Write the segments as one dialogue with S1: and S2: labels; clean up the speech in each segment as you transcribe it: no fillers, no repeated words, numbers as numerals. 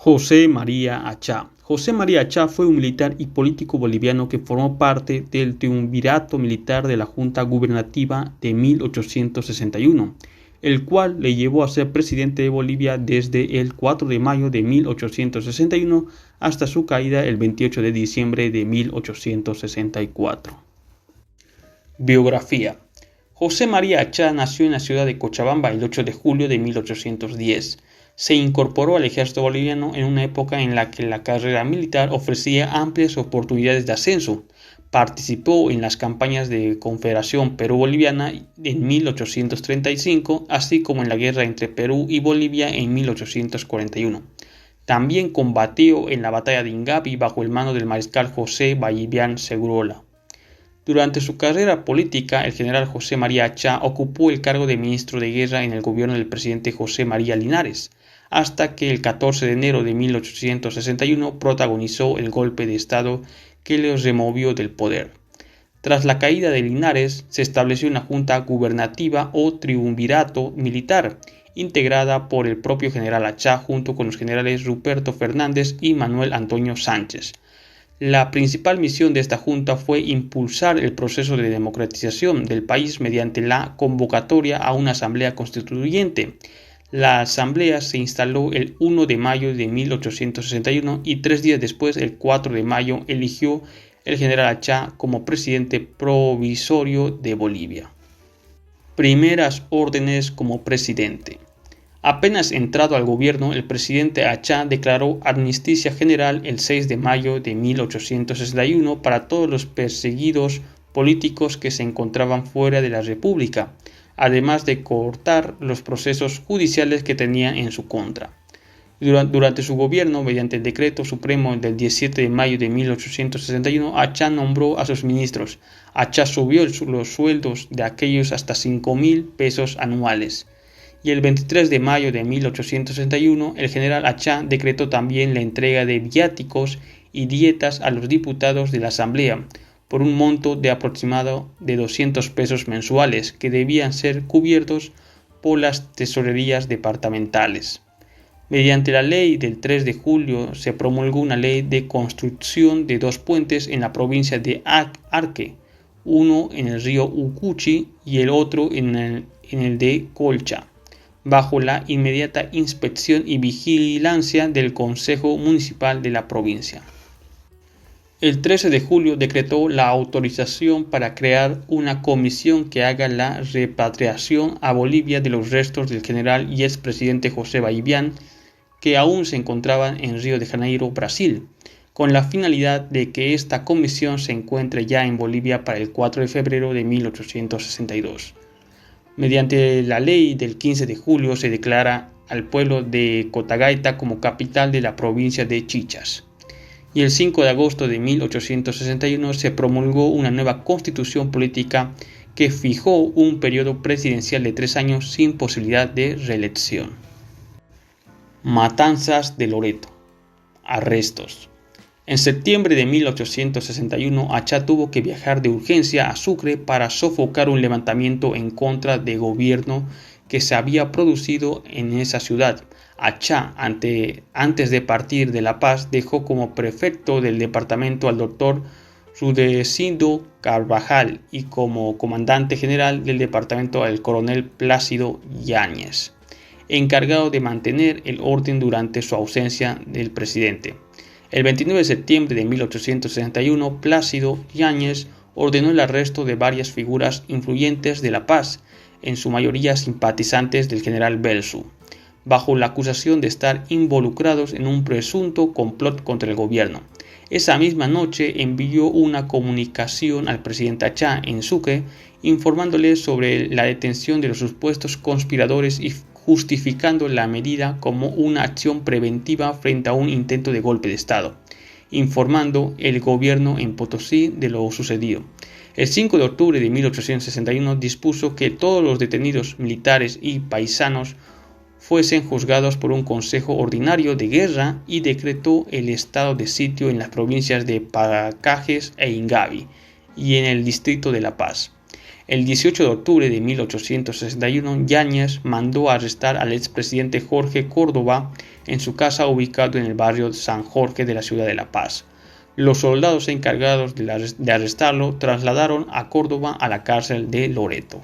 S1: José María Achá. José María Achá fue un militar y político boliviano que formó parte del triunvirato militar de la Junta Gubernativa de 1861, el cual le llevó a ser presidente de Bolivia desde el 4 de mayo de 1861 hasta su caída el 28 de diciembre de 1864. Biografía. José María Achá nació en la ciudad de Cochabamba el 8 de julio de 1810. Se incorporó al ejército boliviano en una época en la que la carrera militar ofrecía amplias oportunidades de ascenso. Participó en las campañas de Confederación Perú-Boliviana en 1835, así como en la guerra entre Perú y Bolivia en 1841. También combatió en la batalla de Ingavi bajo el mando del mariscal José Ballivián Segurola. Durante su carrera política, el general José María Achá ocupó el cargo de ministro de guerra en el gobierno del presidente José María Linares, hasta que el 14 de enero de 1861 protagonizó el golpe de Estado que le removió del poder. Tras la caída de Linares, se estableció una junta gubernativa o triunvirato militar, integrada por el propio general Achá junto con los generales Ruperto Fernández y Manuel Antonio Sánchez. La principal misión de esta junta fue impulsar el proceso de democratización del país mediante la convocatoria a una asamblea constituyente. La asamblea se instaló el 1 de mayo de 1861 y 3 días después, el 4 de mayo, eligió el general Achá como presidente provisorio de Bolivia. Primeras órdenes como presidente. Apenas entrado al gobierno, el presidente Achá declaró amnistía general el 6 de mayo de 1861 para todos los perseguidos políticos que se encontraban fuera de la República, además de cortar los procesos judiciales que tenía en su contra. Durante su gobierno, mediante el decreto supremo del 17 de mayo de 1861, Achá nombró a sus ministros. Achá subió los sueldos de aquellos hasta 5.000 pesos anuales. Y el 23 de mayo de 1861, el general Achá decretó también la entrega de viáticos y dietas a los diputados de la Asamblea, por un monto de aproximado de 200 pesos mensuales, que debían ser cubiertos por las tesorerías departamentales. Mediante la ley del 3 de julio se promulgó una ley de construcción de 2 puentes en la provincia de Arque, uno en el río Ucuchi y el otro en el de Colcha, bajo la inmediata inspección y vigilancia del Consejo Municipal de la provincia. El 13 de julio decretó la autorización para crear una comisión que haga la repatriación a Bolivia de los restos del general y expresidente José Ballivián, que aún se encontraban en Río de Janeiro, Brasil, con la finalidad de que esta comisión se encuentre ya en Bolivia para el 4 de febrero de 1862. Mediante la ley del 15 de julio se declara al pueblo de Cotagaita como capital de la provincia de Chichas. Y el 5 de agosto de 1861 se promulgó una nueva constitución política que fijó un periodo presidencial de 3 años sin posibilidad de reelección. Matanzas de Loreto. Arrestos. En septiembre de 1861, Achá tuvo que viajar de urgencia a Sucre para sofocar un levantamiento en contra del gobierno que se había producido en esa ciudad. Achá, antes de partir de La Paz, dejó como prefecto del departamento al doctor Rudecindo Carvajal y como comandante general del departamento al coronel Plácido Yáñez, encargado de mantener el orden durante su ausencia del presidente. El 29 de septiembre de 1861, Plácido Yáñez ordenó el arresto de varias figuras influyentes de La Paz, en su mayoría simpatizantes del general Belzu, bajo la acusación de estar involucrados en un presunto complot contra el gobierno. Esa misma noche envió una comunicación al presidente Achá en Sucre, informándole sobre la detención de los supuestos conspiradores y justificando la medida como una acción preventiva frente a un intento de golpe de Estado, informando el gobierno en Potosí de lo sucedido. El 5 de octubre de 1861 dispuso que todos los detenidos militares y paisanos fuesen juzgados por un consejo ordinario de guerra y decretó el estado de sitio en las provincias de Pacajes e Ingavi y en el distrito de La Paz. El 18 de octubre de 1861, Yáñez mandó arrestar al expresidente Jorge Córdoba, en su casa ubicado en el barrio San Jorge de la ciudad de La Paz. Los soldados encargados de arrestarlo trasladaron a Córdoba a la cárcel de Loreto.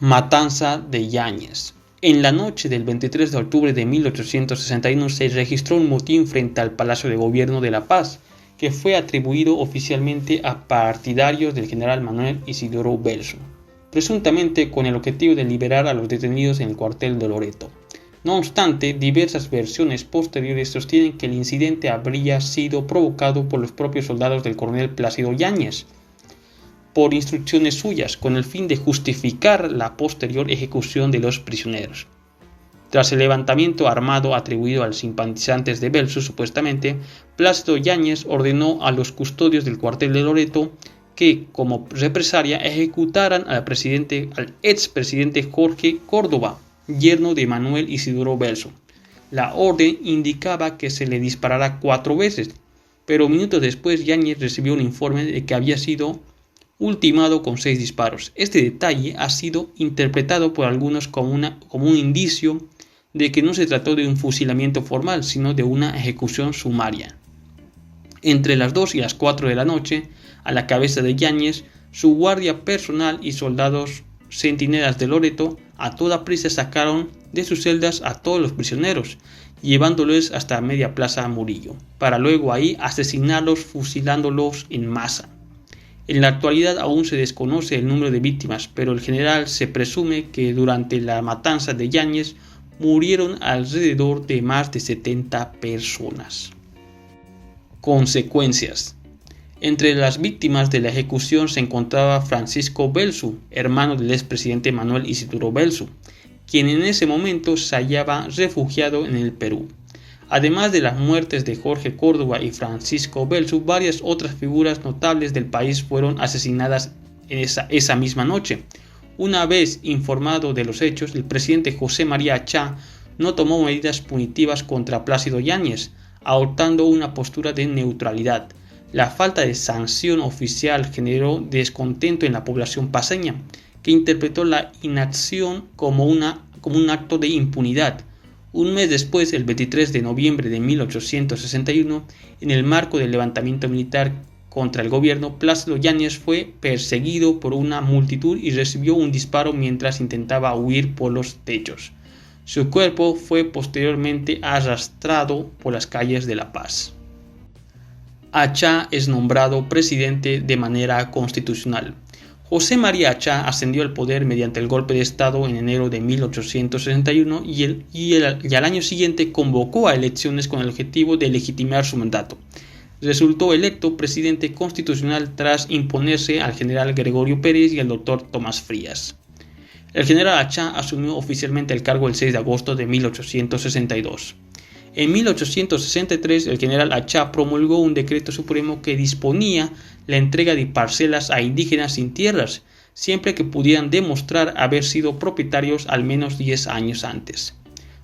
S1: Matanza de Yáñez. En la noche del 23 de octubre de 1861 se registró un motín frente al Palacio de Gobierno de La Paz, que fue atribuido oficialmente a partidarios del general Manuel Isidoro Belzo, presuntamente con el objetivo de liberar a los detenidos en el cuartel de Loreto. No obstante, diversas versiones posteriores sostienen que el incidente habría sido provocado por los propios soldados del coronel Plácido Yáñez, por instrucciones suyas, con el fin de justificar la posterior ejecución de los prisioneros. Tras el levantamiento armado atribuido a los simpatizantes de Belzo, supuestamente, Plácido Yáñez ordenó a los custodios del cuartel de Loreto que, como represalia, ejecutaran al expresidente Jorge Córdoba, yerno de Manuel Isidoro Belzo. La orden indicaba que se le disparara 4 veces, pero minutos después Yáñez recibió un informe de que había sido ultimado con 6 disparos. Este detalle ha sido interpretado por algunos como un indicio de que no se trató de un fusilamiento formal, sino de una ejecución sumaria. Entre las 2 y las 4 de la noche, a la cabeza de Yáñez, su guardia personal y soldados centinelas de Loreto a toda prisa sacaron de sus celdas a todos los prisioneros, llevándolos hasta media plaza Murillo, para luego ahí asesinarlos fusilándolos en masa. En la actualidad aún se desconoce el número de víctimas, pero en general se presume que durante la matanza de Yáñez murieron alrededor de más de 70 personas. Consecuencias. Entre las víctimas de la ejecución se encontraba Francisco Belzo, hermano del expresidente Manuel Isidoro Belzo, quien en ese momento se hallaba refugiado en el Perú. Además de las muertes de Jorge Córdoba y Francisco Belzo, varias otras figuras notables del país fueron asesinadas en esa misma noche. Una vez informado de los hechos, el presidente José María Achá no tomó medidas punitivas contra Plácido Yáñez, adoptando una postura de neutralidad. La falta de sanción oficial generó descontento en la población paceña, que interpretó la inacción como un acto de impunidad. Un mes después, el 23 de noviembre de 1861, en el marco del levantamiento militar contra el gobierno, Plácido Yáñez fue perseguido por una multitud y recibió un disparo mientras intentaba huir por los techos. Su cuerpo fue posteriormente arrastrado por las calles de La Paz. Achá es nombrado presidente de manera constitucional. José María Achá ascendió al poder mediante el golpe de Estado en enero de 1861 y al año siguiente convocó a elecciones con el objetivo de legitimar su mandato. Resultó electo presidente constitucional tras imponerse al general Gregorio Pérez y al doctor Tomás Frías. El general Achá asumió oficialmente el cargo el 6 de agosto de 1862. En 1863, el general Achá promulgó un decreto supremo que disponía la entrega de parcelas a indígenas sin tierras, siempre que pudieran demostrar haber sido propietarios al menos 10 años antes.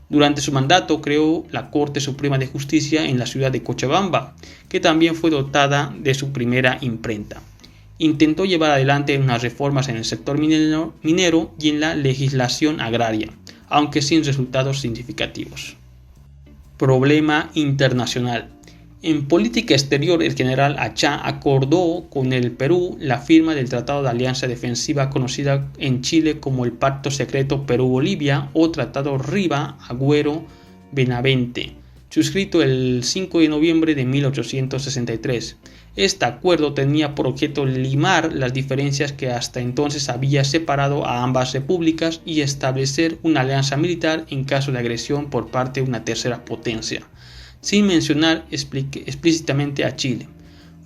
S1: Durante su mandato creó la Corte Suprema de Justicia en la ciudad de Cochabamba, que también fue dotada de su primera imprenta. Intentó llevar adelante unas reformas en el sector minero y en la legislación agraria, aunque sin resultados significativos. Problema internacional. En política exterior, el general Achá acordó con el Perú la firma del Tratado de Alianza Defensiva conocida en Chile como el Pacto Secreto Perú-Bolivia o Tratado Riva-Agüero-Benavente, suscrito el 5 de noviembre de 1863. Este acuerdo tenía por objeto limar las diferencias que hasta entonces había separado a ambas repúblicas y establecer una alianza militar en caso de agresión por parte de una tercera potencia, sin mencionar explícitamente a Chile.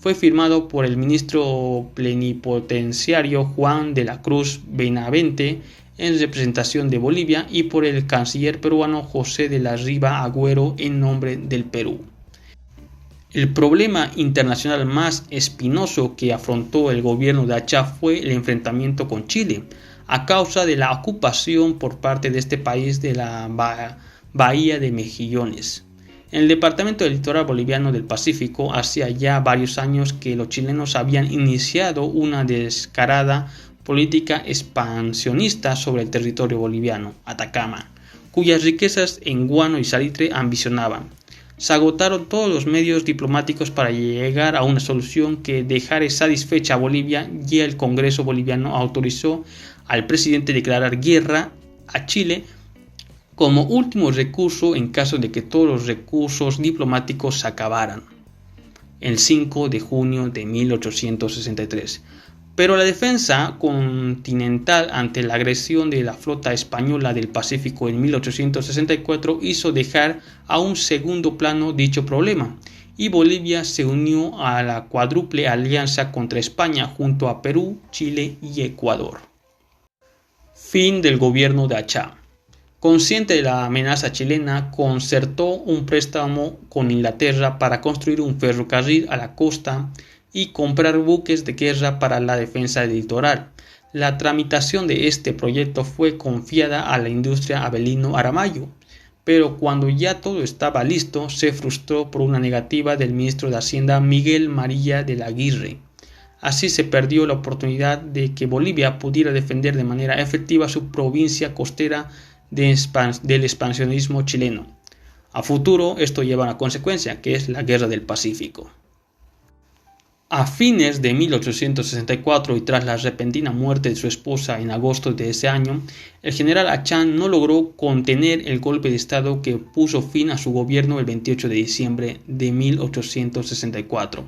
S1: Fue firmado por el ministro plenipotenciario Juan de la Cruz Benavente en representación de Bolivia y por el canciller peruano José de la Riva Agüero en nombre del Perú. El problema internacional más espinoso que afrontó el gobierno de Achá fue el enfrentamiento con Chile, a causa de la ocupación por parte de este país de la bahía de Mejillones. En el departamento del litoral boliviano del Pacífico, hacía ya varios años que los chilenos habían iniciado una descarada política expansionista sobre el territorio boliviano, Atacama, cuyas riquezas en guano y salitre ambicionaban. Se agotaron todos los medios diplomáticos para llegar a una solución que dejara satisfecha a Bolivia, y el Congreso boliviano autorizó al presidente a declarar guerra a Chile como último recurso en caso de que todos los recursos diplomáticos se acabaran, el 5 de junio de 1863. Pero la defensa continental ante la agresión de la flota española del Pacífico en 1864 hizo dejar a un segundo plano dicho problema, y Bolivia se unió a la cuádruple alianza contra España junto a Perú, Chile y Ecuador. Fin del gobierno de Achá. Consciente de la amenaza chilena, concertó un préstamo con Inglaterra para construir un ferrocarril a la costa y comprar buques de guerra para la defensa del litoral. La tramitación de este proyecto fue confiada a la industria Avelino Aramayo, pero cuando ya todo estaba listo, se frustró por una negativa del ministro de Hacienda Miguel María de la Aguirre. Así se perdió la oportunidad de que Bolivia pudiera defender de manera efectiva su provincia costera del expansionismo chileno. A futuro, esto lleva a una consecuencia, que es la Guerra del Pacífico. A fines de 1864 y tras la repentina muerte de su esposa en agosto de ese año, el general Achá no logró contener el golpe de estado que puso fin a su gobierno el 28 de diciembre de 1864.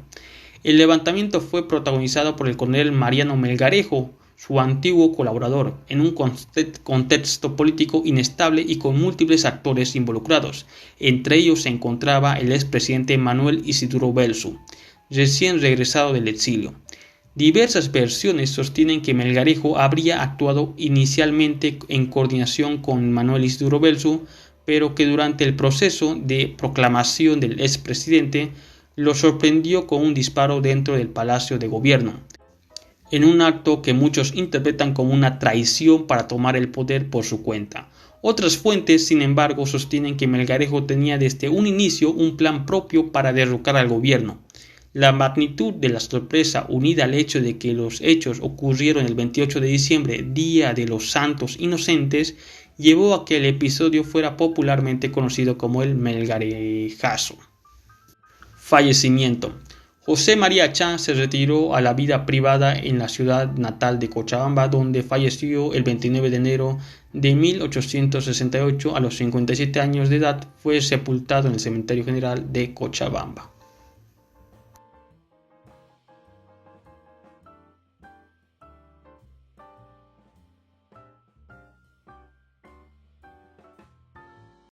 S1: El levantamiento fue protagonizado por el coronel Mariano Melgarejo, su antiguo colaborador, en un contexto político inestable y con múltiples actores involucrados. Entre ellos se encontraba el expresidente Manuel Isidro Belzu, recién regresado del exilio. Diversas versiones sostienen que Melgarejo habría actuado inicialmente en coordinación con Manuel Isidro Belzu, pero que durante el proceso de proclamación del expresidente lo sorprendió con un disparo dentro del Palacio de Gobierno, en un acto que muchos interpretan como una traición para tomar el poder por su cuenta. Otras fuentes, sin embargo, sostienen que Melgarejo tenía desde un inicio un plan propio para derrocar al gobierno. La magnitud de la sorpresa, unida al hecho de que los hechos ocurrieron el 28 de diciembre, Día de los Santos Inocentes, llevó a que el episodio fuera popularmente conocido como el Melgarejazo. Fallecimiento. José María Achá se retiró a la vida privada en la ciudad natal de Cochabamba, donde falleció el 29 de enero de 1868 a los 57 años de edad. Fue sepultado en el Cementerio General de Cochabamba.